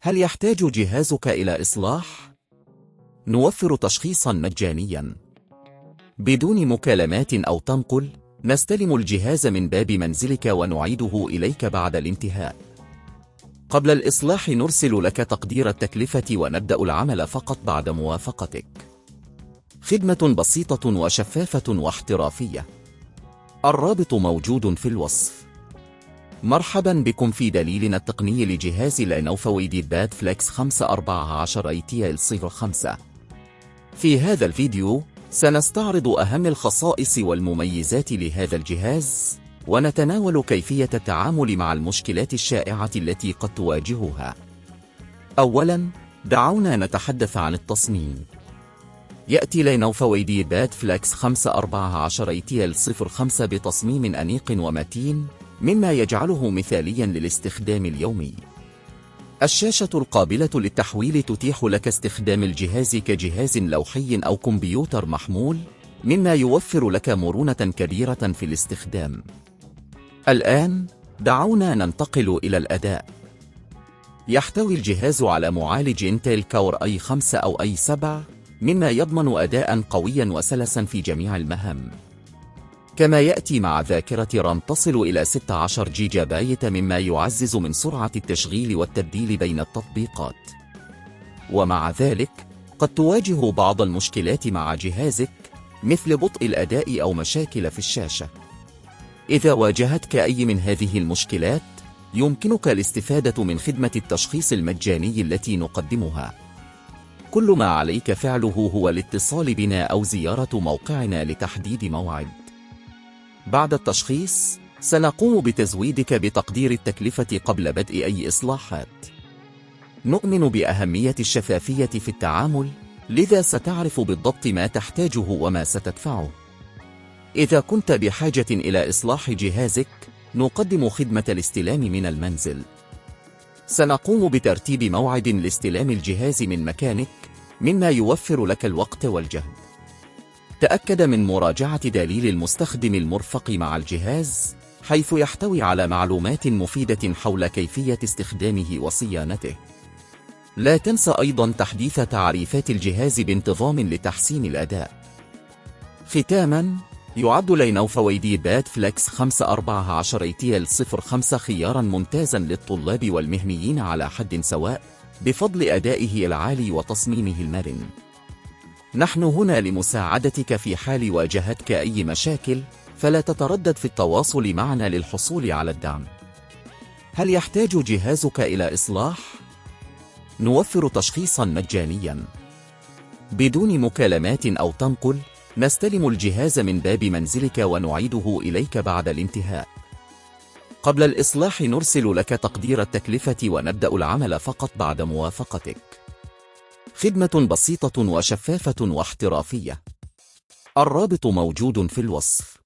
هل يحتاج جهازك إلى إصلاح؟ نوفر تشخيصا مجانيا بدون مكالمات أو تنقل. نستلم الجهاز من باب منزلك ونعيده إليك بعد الانتهاء. قبل الإصلاح نرسل لك تقدير التكلفة ونبدأ العمل فقط بعد موافقتك. خدمة بسيطة وشفافة واحترافية. الرابط موجود في الوصف. مرحبا بكم في دليلنا التقني لجهاز لينوفو IdeaPad Flex 514 في هذا الفيديو سنستعرض أهم الخصائص والمميزات لهذا الجهاز، ونتناول كيفية التعامل مع المشكلات الشائعة التي قد تواجهها. أولاً، دعونا نتحدث عن التصميم. يأتي لينوفو IdeaPad Flex 514 بتصميم أنيق ومتين، مما يجعله مثالياً للاستخدام اليومي. الشاشة القابلة للتحويل تتيح لك استخدام الجهاز كجهاز لوحي أو كمبيوتر محمول، مما يوفر لك مرونة كبيرة في الاستخدام. الآن، دعونا ننتقل إلى الأداء. يحتوي الجهاز على معالج انتل كور i5 أو i7، مما يضمن أداء قويا وسلسا في جميع المهام. كما يأتي مع ذاكرة رام تصل إلى 16 جيجا بايت، مما يعزز من سرعة التشغيل والتبديل بين التطبيقات. ومع ذلك، قد تواجه بعض المشكلات مع جهازك، مثل بطء الأداء أو مشاكل في الشاشة. إذا واجهتك أي من هذه المشكلات، يمكنك الاستفادة من خدمة التشخيص المجاني التي نقدمها. كل ما عليك فعله هو الاتصال بنا أو زيارة موقعنا لتحديد موعد. بعد التشخيص، سنقوم بتزويدك بتقدير التكلفة قبل بدء أي إصلاحات. نؤمن بأهمية الشفافية في التعامل، لذا ستعرف بالضبط ما تحتاجه وما ستدفعه. إذا كنت بحاجة إلى إصلاح جهازك، نقدم خدمة الاستلام من المنزل. سنقوم بترتيب موعد لاستلام الجهاز من مكانك، مما يوفر لك الوقت والجهد. تأكد من مراجعة دليل المستخدم المرفق مع الجهاز، حيث يحتوي على معلومات مفيدة حول كيفية استخدامه وصيانته. لا تنسى أيضا تحديث تعريفات الجهاز بانتظام لتحسين الأداء. ختاما، يعد لينوفو IdeaPad Flex 514 خيارا ممتازا للطلاب والمهنيين على حد سواء، بفضل أدائه العالي وتصميمه المرن. نحن هنا لمساعدتك في حال واجهتك أي مشاكل، فلا تتردد في التواصل معنا للحصول على الدعم. هل يحتاج جهازك إلى إصلاح؟ نوفر تشخيصا مجانيا بدون مكالمات أو تنقل. نستلم الجهاز من باب منزلك ونعيده إليك بعد الانتهاء. قبل الإصلاح نرسل لك تقدير التكلفة ونبدأ العمل فقط بعد موافقتك. خدمة بسيطة وشفافة واحترافية. الرابط موجود في الوصف.